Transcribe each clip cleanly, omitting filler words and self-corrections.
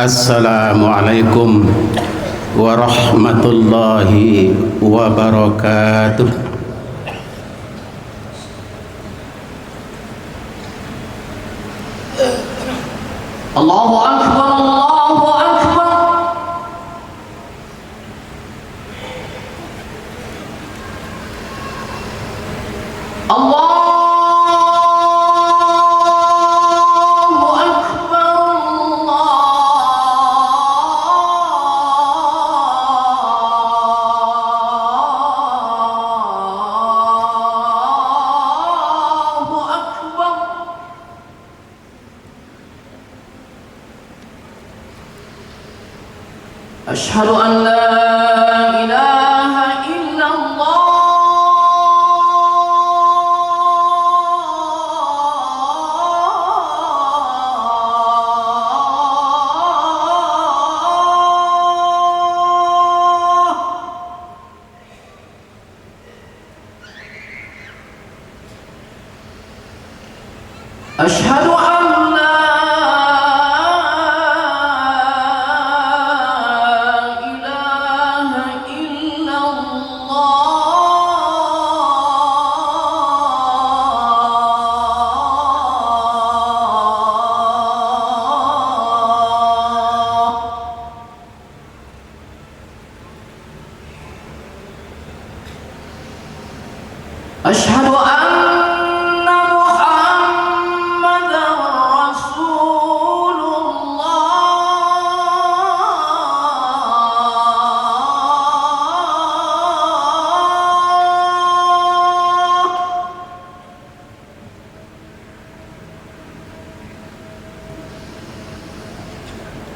Assalamualaikum warahmatullahi wabarakatuh. Allahu Akbar, Allahu Akbar. Allah أشهد أن لا إله إلا الله أشهد أن أشهد أن محمدًا رسول الله.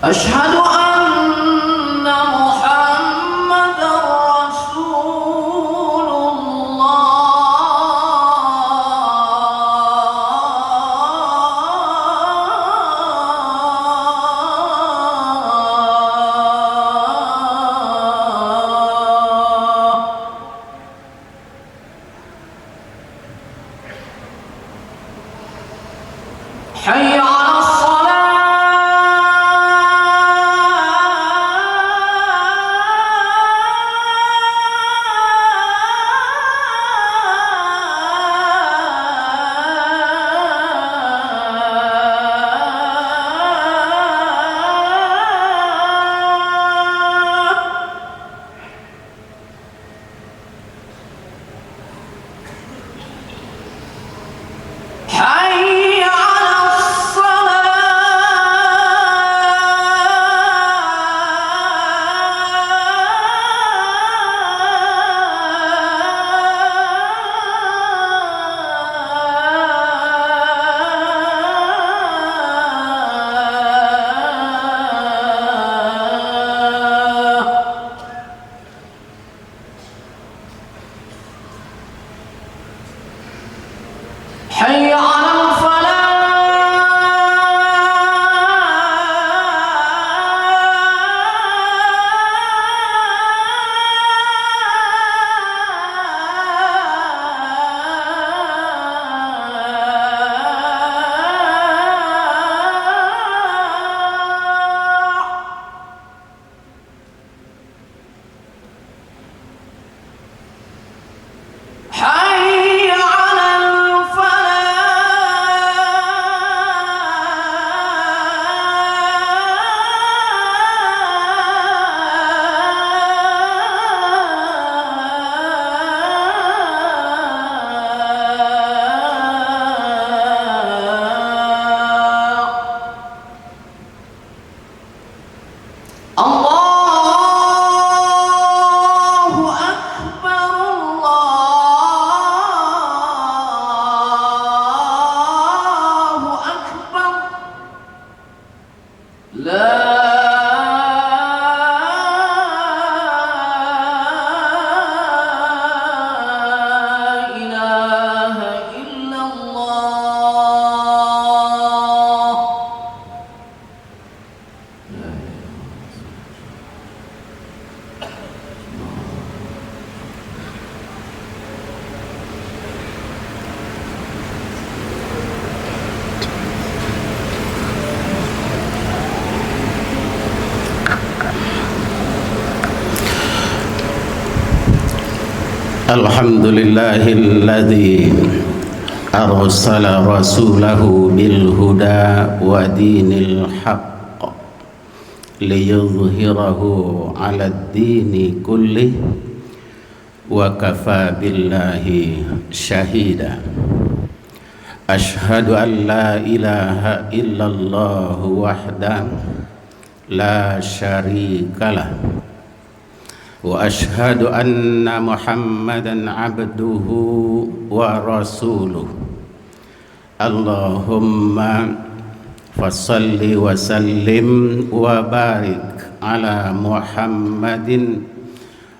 أشهد أن محمدًا رسول حي على الصلاة. حي على حي على حي على الله أكبر، الله أكبر. لا إله إلا الله. Alhamdulillahilladzi arsala rasulahu bil huda wa dinil haqq liyudhhirahu 'alad dini kullih wa kafa billahi syahida. Ashhadu an la ilaha illallah wahdahu la syarikalah wa ashhadu anna Muhammadan abduhu wa rasuluh. Allahumma fasalli wa sallim wa barik ala Muhammadin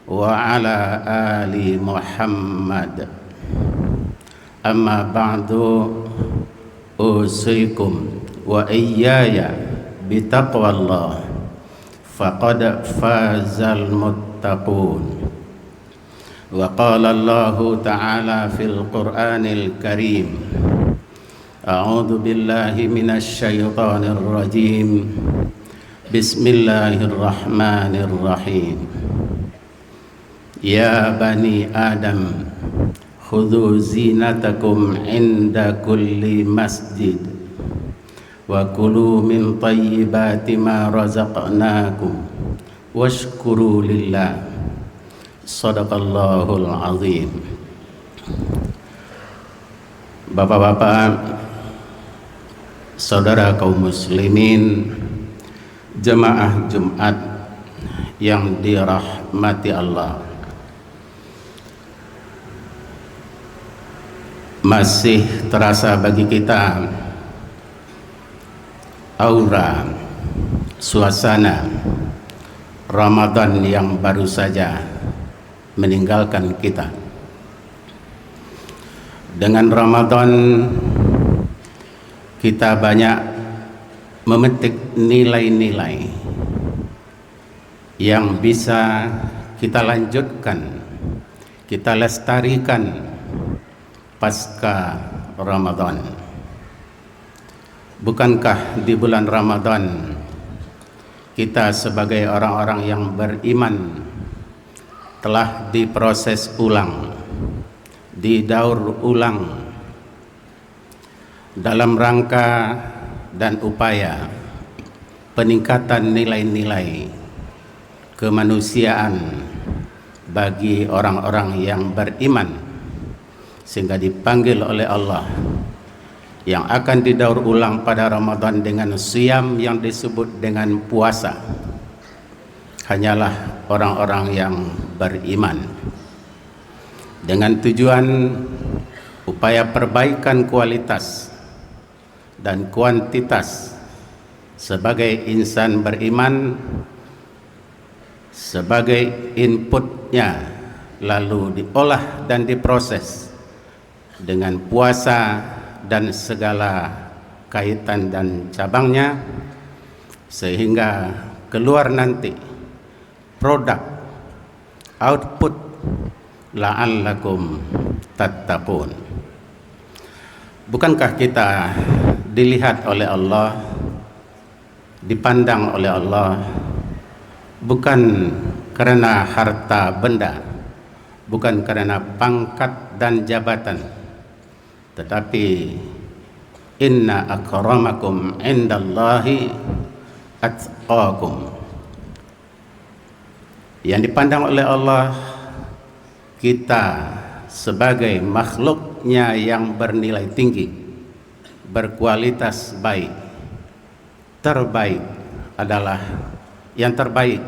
wa ala ali Muhammad. Amma ba'du, usikum wa iyyaya bitaqwallah faqad fazal muttaqun. Wa qala Allahu ta'ala fil Qur'anil Karim, a'udzu billahi minasy syaithanir rajim. Bismillahirrahmanirrahim. Ya bani Adam, khudhu zinatakum inda kulli masjid wa kulu min tayyibati ma razaqnakum washkuru lillah. Shadaqallahul azim. Bapak-bapak, saudara kaum muslimin, jemaah Jumat yang dirahmati Allah, masih terasa bagi kita aura suasana Ramadan yang baru saja meninggalkan kita. Dengan Ramadan kita banyak memetik nilai-nilai yang bisa kita lanjutkan, kita lestarikan pasca Ramadan. Bukankah di bulan Ramadan kita sebagai orang-orang yang beriman telah diproses ulang, didaur ulang dalam rangka dan upaya peningkatan nilai-nilai kemanusiaan bagi orang-orang yang beriman, sehingga dipanggil oleh Allah yang akan didaur ulang pada Ramadan dengan siyam yang disebut dengan puasa hanyalah orang-orang yang beriman, dengan tujuan upaya perbaikan kualitas dan kuantitas sebagai insan beriman, sebagai inputnya lalu diolah dan diproses dengan puasa dan segala kaitan dan cabangnya, sehingga keluar nanti produk, output la'allakum tattaqun. Bukankah kita dilihat oleh Allah, dipandang oleh Allah bukan karena harta benda, bukan karena pangkat dan jabatan, tetapi inna akramakum indallahi atqakum. Yang dipandang oleh Allah, kita sebagai makhluknya yang bernilai tinggi, berkualitas baik, terbaik adalah yang terbaik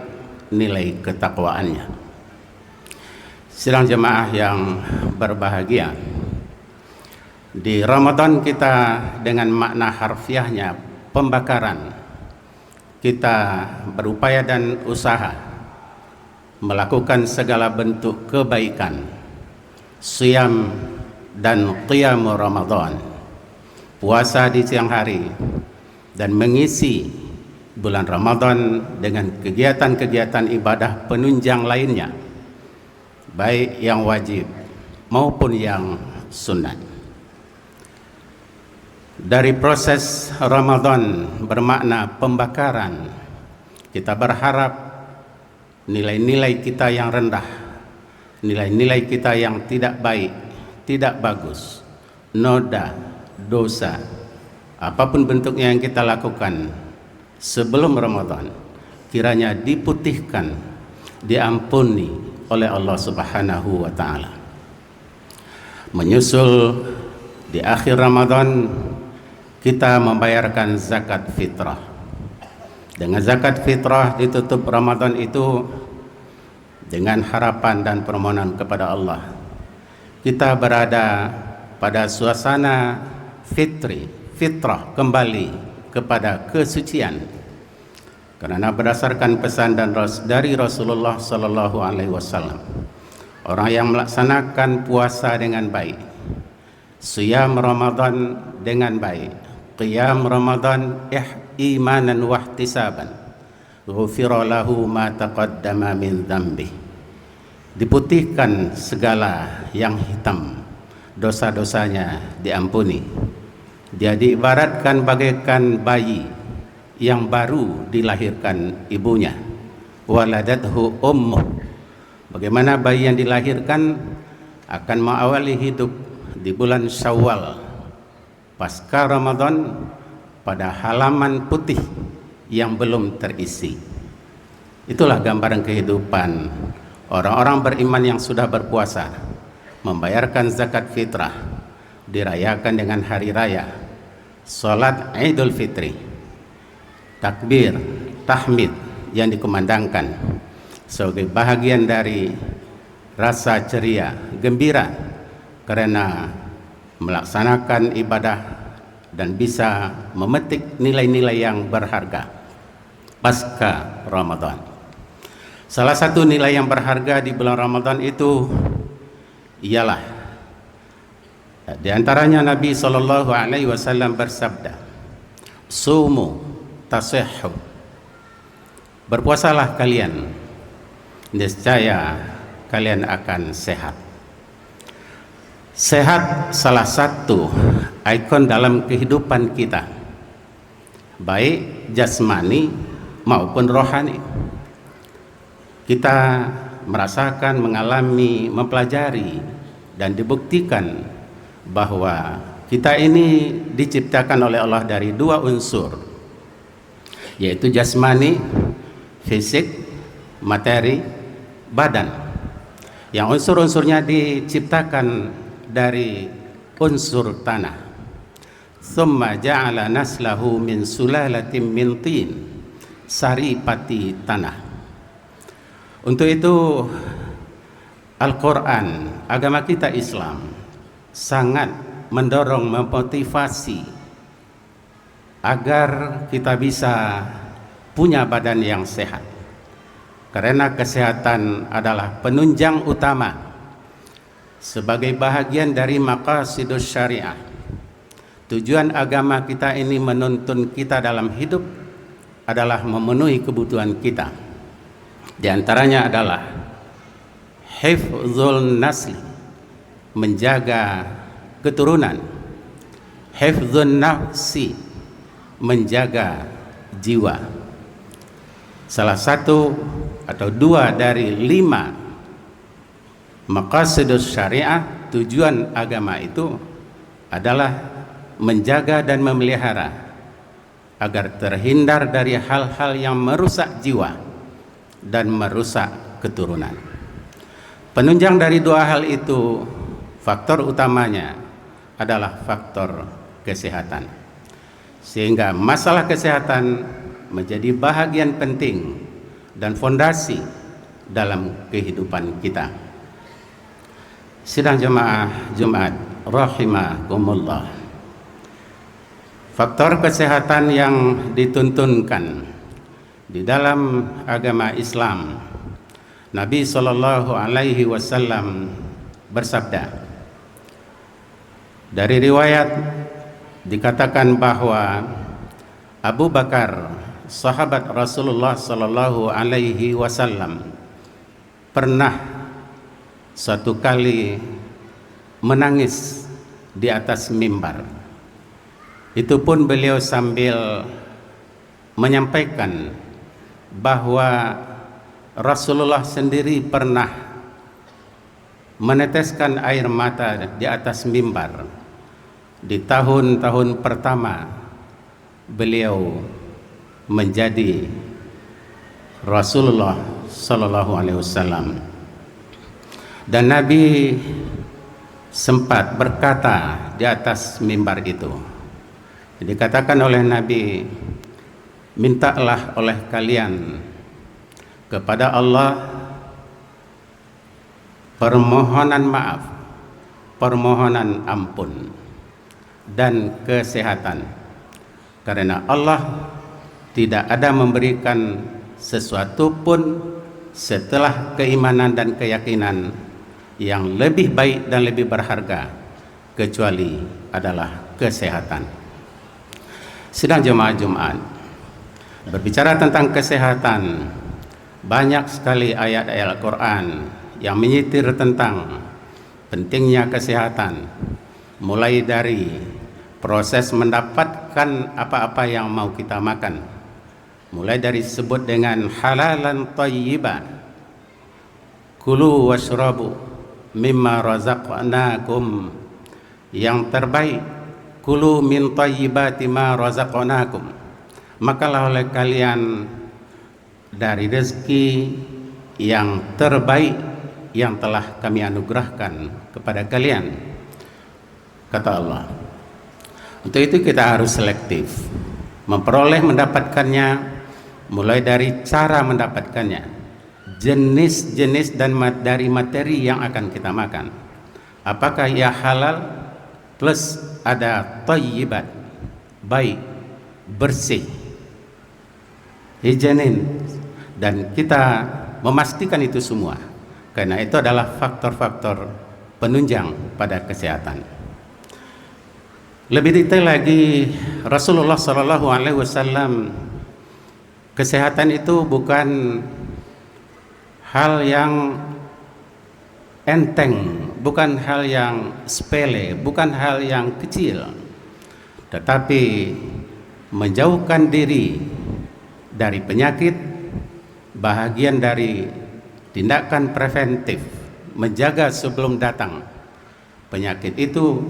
nilai ketakwaannya. Sidang jemaah yang berbahagia, di Ramadan kita dengan makna harfiahnya pembakaran, kita berupaya dan usaha melakukan segala bentuk kebaikan, siyam dan qiyam Ramadan, puasa di siang hari, dan mengisi bulan Ramadan dengan kegiatan-kegiatan ibadah penunjang lainnya, baik yang wajib maupun yang sunat. Dari proses Ramadan bermakna pembakaran, kita berharap nilai-nilai kita yang rendah nilai-nilai kita yang tidak baik, tidak bagus, noda, dosa, apapun bentuknya yang kita lakukan sebelum Ramadan, kiranya diputihkan, diampuni oleh Allah Subhanahu wa taala. Menyusul di akhir Ramadan, kita membayarkan zakat fitrah. Dengan zakat fitrah ditutup Ramadan itu dengan harapan dan permohonan kepada Allah. Kita berada pada suasana fitrah, kembali kepada kesucian. Karena berdasarkan pesan dari Rasulullah sallallahu alaihi wasallam, orang yang melaksanakan puasa dengan baik, siyam Ramadan dengan baik, qiyam Ramadan imanan wa ihtisaban, ghufira lahu ma taqaddama min dzambi. Diputihkan segala yang hitam, dosa-dosanya diampuni. Dia diibaratkan bagaikan bayi yang baru dilahirkan ibunya. Waladathu ummuh. Bagaimana bayi yang dilahirkan akan mengawali hidup di bulan Syawal pasca Ramadan pada halaman putih yang belum terisi. Itulah gambaran kehidupan orang-orang beriman yang sudah berpuasa, membayarkan zakat fitrah, dirayakan dengan hari raya, salat Idul Fitri, takbir, tahmid yang dikumandangkan sebagai bahagian dari rasa ceria, gembira karena melaksanakan ibadah dan bisa memetik nilai-nilai yang berharga pasca Ramadan. Salah satu nilai yang berharga di bulan Ramadan itu ialah di antaranya Nabi sallallahu alaihi wasallam bersabda, "Sumu tasihhu." Berpuasalah kalian, niscaya kalian akan sehat. Sehat salah satu ikon dalam kehidupan kita, baik jasmani maupun rohani. Kita merasakan, mengalami, mempelajari dan dibuktikan bahwa kita ini diciptakan oleh Allah dari dua unsur, yaitu jasmani, fisik, materi, badan. Yang unsur-unsurnya diciptakan dari unsur tanah. Tsumma ja'ala naslahu min sulalatin min tin, saripati tanah. Untuk itu Al-Quran, agama kita Islam, sangat mendorong, memotivasi agar kita bisa punya badan yang sehat. Karena kesehatan adalah penunjang utama sebagai bahagian dari maqasidus syariah. Tujuan agama kita ini menuntun kita dalam hidup adalah memenuhi kebutuhan kita. Di antaranya adalah hifdzul nasli, menjaga keturunan, hifdzun nafsi, menjaga jiwa. Salah satu atau dua dari 5 maqasidus syariah, tujuan agama itu adalah menjaga dan memelihara agar terhindar dari hal-hal yang merusak jiwa dan merusak keturunan. Penunjang dari dua hal itu, faktor utamanya adalah faktor kesehatan. Sehingga masalah kesehatan menjadi bahagian penting dan fondasi dalam kehidupan kita. Sidang jemaah Jumat rahimakumullah. Faktor kesehatan yang dituntunkan di dalam agama Islam, Nabi sallallahu alaihi wasallam bersabda, dari riwayat dikatakan bahwa Abu Bakar, sahabat Rasulullah sallallahu alaihi wasallam, pernah suatu kali menangis di atas mimbar. Itu pun beliau sambil menyampaikan bahwa Rasulullah sendiri pernah meneteskan air mata di atas mimbar di tahun-tahun pertama beliau menjadi Rasulullah sallallahu alaihi wasallam. Dan Nabi sempat berkata di atas mimbar itu, dikatakan oleh Nabi, mintalah oleh kalian kepada Allah permohonan maaf, permohonan ampun dan kesehatan, karena Allah tidak ada memberikan sesuatu pun setelah keimanan dan keyakinan yang lebih baik dan lebih berharga kecuali adalah kesehatan. Sidang jemaah Jumat berbicara tentang kesehatan, banyak sekali ayat-ayat Al-Quran yang menyitir tentang pentingnya kesehatan, mulai dari proses mendapatkan apa-apa yang mau kita makan, mulai dari sebut dengan halalan thayyiban, kulu washrabu mimma razaqnakum, yang terbaik, kulu min thayyibati ma razaqnakum, makalah oleh kalian dari rezeki yang terbaik yang telah kami anugerahkan kepada kalian, kata Allah. Untuk itu kita harus selektif memperoleh mendapatkannya, mulai dari cara mendapatkannya, jenis-jenis dan dari materi yang akan kita makan, apakah ia halal plus ada thayyibat, baik, bersih, higienin, dan kita memastikan itu semua, karena itu adalah faktor-faktor penunjang pada kesehatan. Lebih detail lagi, Rasulullah SAW, kesehatan itu bukan hal yang enteng, bukan hal yang sepele, bukan hal yang kecil, tetapi menjauhkan diri dari penyakit, bahagian dari tindakan preventif, menjaga sebelum datang penyakit itu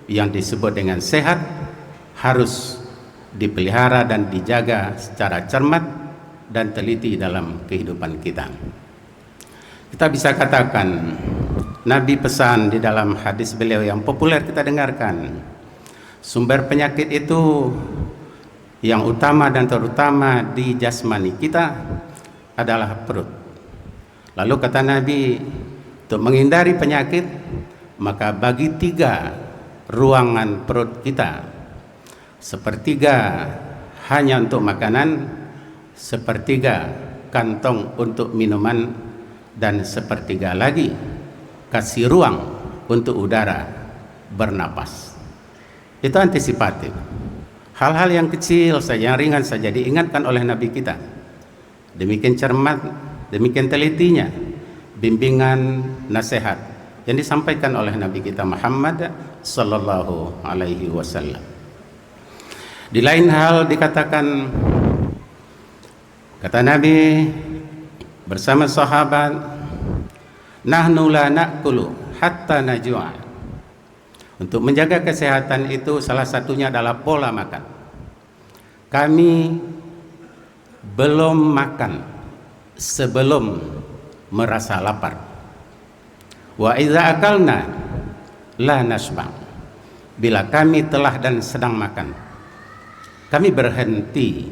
yang disebut dengan sehat, harus dipelihara dan dijaga secara cermat dan teliti dalam kehidupan kita. Kita bisa katakan Nabi pesan di dalam hadis beliau yang populer kita dengarkan, sumber penyakit itu yang utama dan terutama di jasmani kita adalah perut. Lalu kata Nabi, untuk menghindari penyakit, maka bagi 3 ruangan perut kita, sepertiga hanya untuk makanan, sepertiga kantong untuk minuman, dan sepertiga lagi kasih ruang untuk udara bernapas. Itu antisipatif. Hal-hal yang kecil saja, yang ringan saja diingatkan oleh Nabi kita. Demikian cermat, demikian telitinya bimbingan nasihat yang disampaikan oleh Nabi kita Muhammad sallallahu alaihi wasallam. Di lain hal dikatakan, kata Nabi bersama sahabat, nahnu la na'kulu hatta najua. Untuk menjaga kesehatan itu salah satunya adalah pola makan. Kami belum makan sebelum merasa lapar. Wa idza akalna la nasba. Bila kami telah dan sedang makan, kami berhenti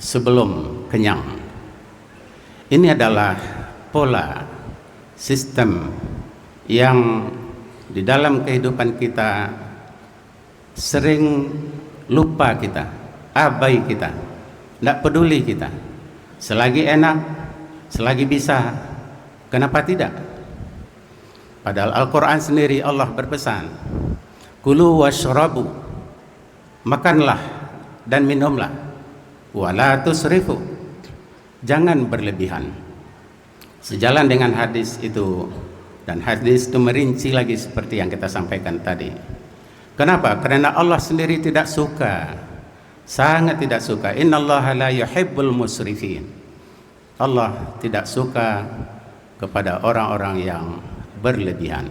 sebelum kenyang. Ini adalah pola sistem yang di dalam kehidupan kita sering lupa kita, abai kita, tidak peduli kita. Selagi enak, selagi bisa, kenapa tidak? Padahal Al-Quran sendiri Allah berpesan, kulu washrabu, makanlah dan minumlah, wala tusrifu, jangan berlebihan. Sejalan dengan hadis itu, dan hadis itu merinci lagi seperti yang kita sampaikan tadi. Kenapa? Karena Allah sendiri tidak suka, sangat tidak suka. Innallaha la yuhibbul musrifin. Allah tidak suka kepada orang-orang yang berlebihan.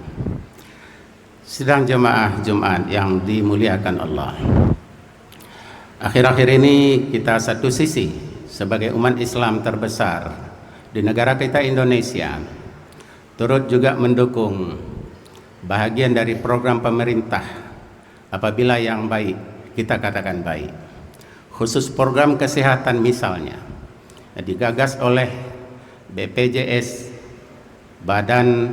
Sidang jemaah Jumat yang dimuliakan Allah, akhir-akhir ini kita satu sisi sebagai umat Islam terbesar di negara kita Indonesia turut juga mendukung bahagian dari program pemerintah apabila yang baik kita katakan baik, khusus program kesehatan misalnya digagas oleh BPJS, Badan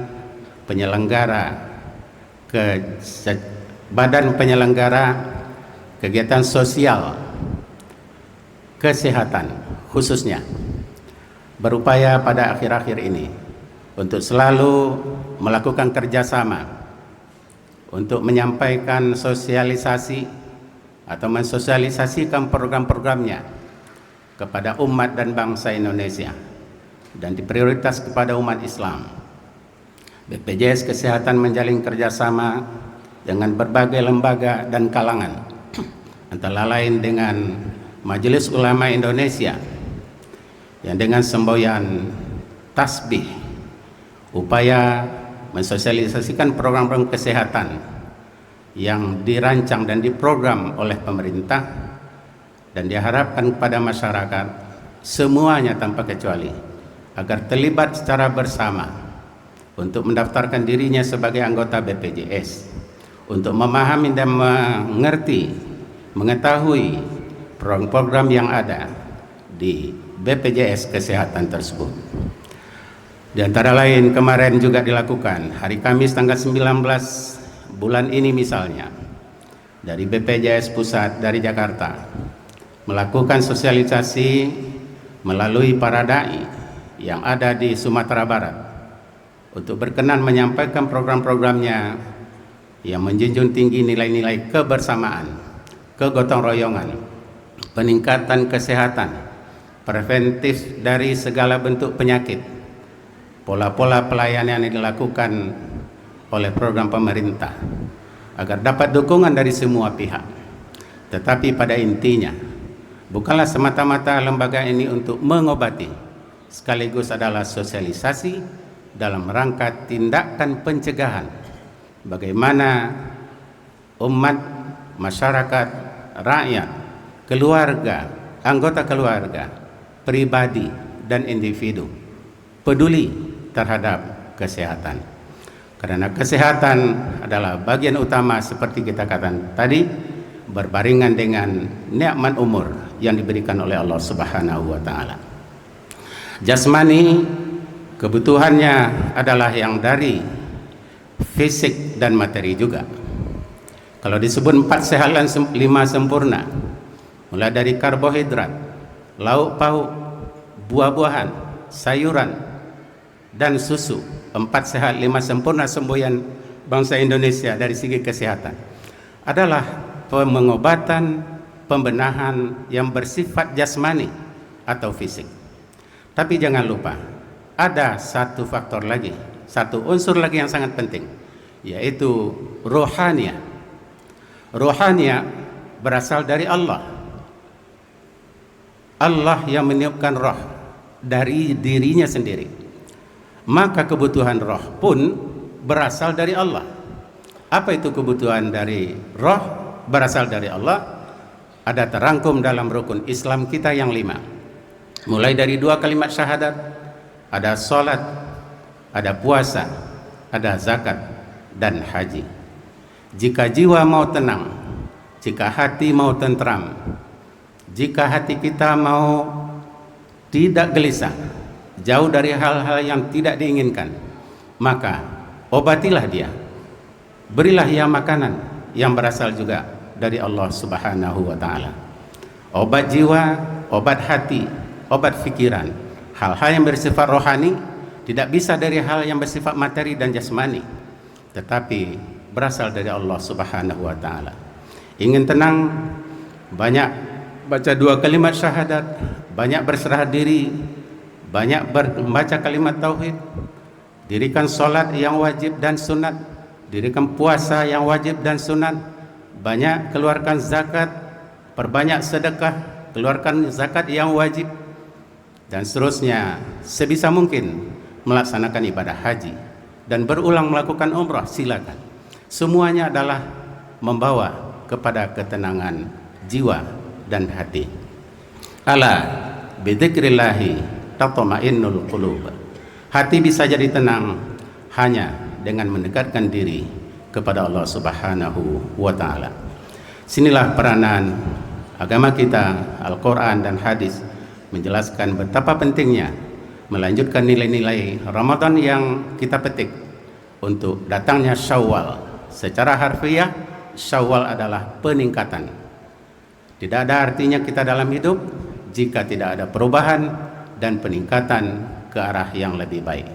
Penyelenggara Kegiatan Sosial Kesehatan khususnya, berupaya pada akhir-akhir ini untuk selalu melakukan kerjasama untuk menyampaikan sosialisasi atau mensosialisasikan program-programnya kepada umat dan bangsa Indonesia dan diprioritas kepada umat Islam. BPJS Kesehatan menjalin kerjasama dengan berbagai lembaga dan kalangan, antara lain dengan Majelis Ulama Indonesia yang dengan semboyan tasbih upaya mensosialisasikan program-program kesehatan yang dirancang dan diprogram oleh pemerintah dan diharapkan kepada masyarakat semuanya tanpa kecuali agar terlibat secara bersama untuk mendaftarkan dirinya sebagai anggota BPJS, untuk memahami dan mengetahui program-program yang ada di BPJS Kesehatan tersebut. Di antara lain kemarin juga dilakukan hari Kamis tanggal 19 bulan ini misalnya dari BPJS Pusat dari Jakarta melakukan sosialisasi melalui para dai yang ada di Sumatera Barat untuk berkenan menyampaikan program-programnya yang menjunjung tinggi nilai-nilai kebersamaan, kegotong royongan, peningkatan kesehatan, preventif dari segala bentuk penyakit, pola-pola pelayanan yang dilakukan oleh program pemerintah agar dapat dukungan dari semua pihak. Tetapi pada intinya bukanlah semata-mata lembaga ini untuk mengobati, sekaligus adalah sosialisasi dalam rangka tindakan pencegahan bagaimana umat, masyarakat, rakyat, keluarga, anggota keluarga, pribadi dan individu peduli terhadap kesehatan. Karena kesehatan adalah bagian utama seperti kita katakan tadi, berbarengan dengan nikmat umur yang diberikan oleh Allah Subhanahu wa taala. Jasmani kebutuhannya adalah yang dari fisik dan materi juga. Kalau disebut 4 sehat dan 5 sempurna, mulai dari karbohidrat, lauk pauk, buah-buahan, sayuran, dan susu, 4 sehat 5 sempurna semboyan bangsa Indonesia dari segi kesehatan adalah pengobatan, pembenahan yang bersifat jasmani atau fisik. Tapi jangan lupa, ada satu faktor lagi, satu unsur lagi yang sangat penting, yaitu rohania. Rohania berasal dari Allah. Allah yang meniupkan roh dari dirinya sendiri. Maka kebutuhan roh pun berasal dari Allah. Apa itu kebutuhan dari roh berasal dari Allah? Ada terangkum dalam rukun Islam kita yang 5. Mulai dari 2 kalimat syahadat, ada sholat, ada puasa, ada zakat, dan haji. Jika jiwa mau tenang, jika hati mau tentram, jika hati kita mau tidak gelisah, jauh dari hal-hal yang tidak diinginkan, maka obatilah dia. Berilah ia makanan yang berasal juga dari Allah Subhanahu wa taala. Obat jiwa, obat hati, obat pikiran, hal-hal yang bersifat rohani tidak bisa dari hal yang bersifat materi dan jasmani, tetapi berasal dari Allah Subhanahu wa taala. Ingin tenang, banyak baca 2 kalimat syahadat, banyak berserah diri, banyak membaca kalimat tauhid, dirikan sholat yang wajib dan sunat, dirikan puasa yang wajib dan sunat, banyak keluarkan zakat, perbanyak sedekah, keluarkan zakat yang wajib, dan seterusnya. Sebisa mungkin melaksanakan ibadah haji, dan berulang melakukan umrah, silakan. Semuanya adalah membawa kepada ketenangan jiwa dan hati. Ala bidzikrillahi tatma'innul qulub. Hati bisa jadi tenang hanya dengan mendekatkan diri kepada Allah Subhanahu wa taala. Sinilah peranan agama kita, Al-Qur'an dan hadis menjelaskan betapa pentingnya melanjutkan nilai-nilai Ramadan yang kita petik untuk datangnya Syawal. Secara harfiah, Syawal adalah peningkatan. Tidak ada artinya kita dalam hidup jika tidak ada perubahan dan peningkatan ke arah yang lebih baik.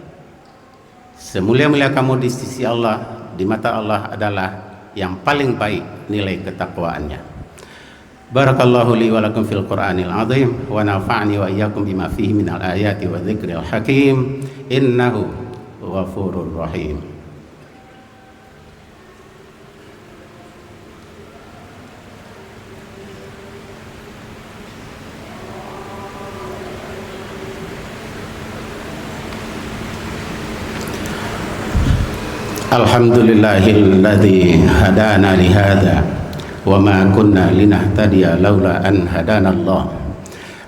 Semulia-mulia kamu di sisi Allah, di mata Allah adalah yang paling baik nilai ketakwaannya. Barakallahu li wa lakum fil Qur'anil azim wa nafa'ani wa iyyakum bima fihi minal ayati wa dzikril hakim innahu ghafurur rahim. Alhamdulillahilladzi hadana li hadza wa ma kunna linahtadiya laula an hadanallah.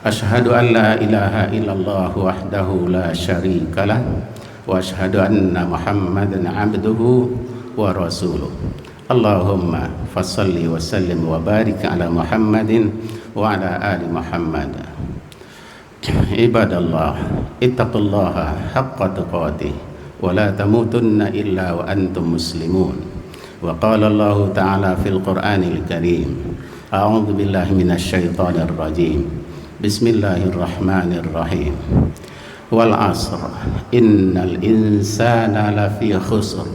Asyhadu an la ilaha illallah wahdahu la syarikalah wa asyhadu anna Muhammadan abduhu wa rasuluh. Allahumma fassalli wa sallim wa barik ala Muhammadin wa ala ali Muhammad. Ibadallah, ittaqullaha haqqa tuqatih wa la tamutunna illa wa antum muslimun. Wa qala Allah ta'ala fil Qur'anil Karim, a'udzu billahi minasy syaithanir rajim. Bismillahirrahmanirrahim. Wal 'asr innal insana lafi khusr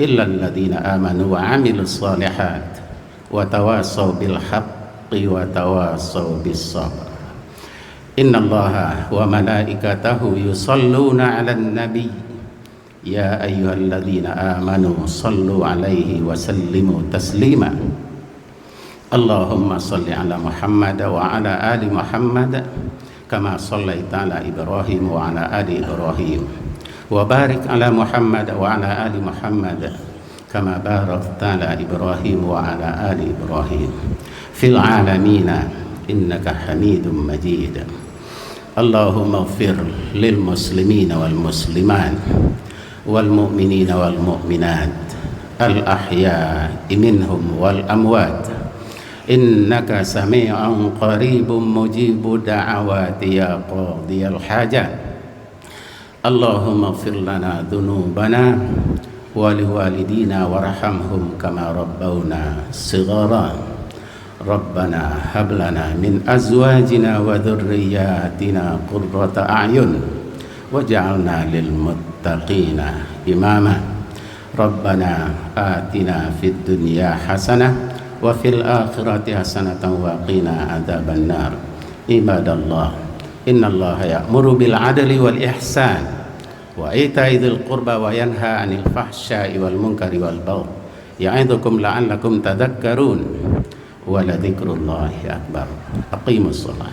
illa alladziina amanu wa 'amilus shalihat wa tawassaw bil haqqi wa tawassaw bis sabr. Innallaha wa malaikatahu yusholluna 'alan nabiy ya ayyuhalladzina amanu sallu alaihi wa sallimu taslima. Allahumma salli ala Muhammad wa ala ali Muhammad kama sallaita ala Ibrahim wa ala ali Ibrahim wa barik ala Muhammad wa ala ali Muhammad kama barakta ala Ibrahim wa ala ali Ibrahim fil alamina innaka Hamidum Majid. Allahumma ighfir lil muslimina wal muslimat wal mu'minina wal mu'minat al ahya'i minhum wal amwat innaka sami'un qaribun mujibu da'awati ya qadiyal hajat. Allahumma ighfir lana dhunubana wa liwalidina warhamhum kama rabbawna shighara. Rabbana hab lana min azwajina wa dhurriyyatina qurrata a'yun waj'alna lil muttaqina imama. Rabbana atina fid dunya hasanah wa fil akhirati hasanatan wa qina adzaban nar. Ibadallah, innallaha ya'muru bil adli wal ihsan wa ita'i dzil qurba wa yanha 'anil fahsya'i wal munkari wal baghi ya'idzukum la'allakum tadhakkarun wa la dzikrullahi akbar. Aqimus shalah.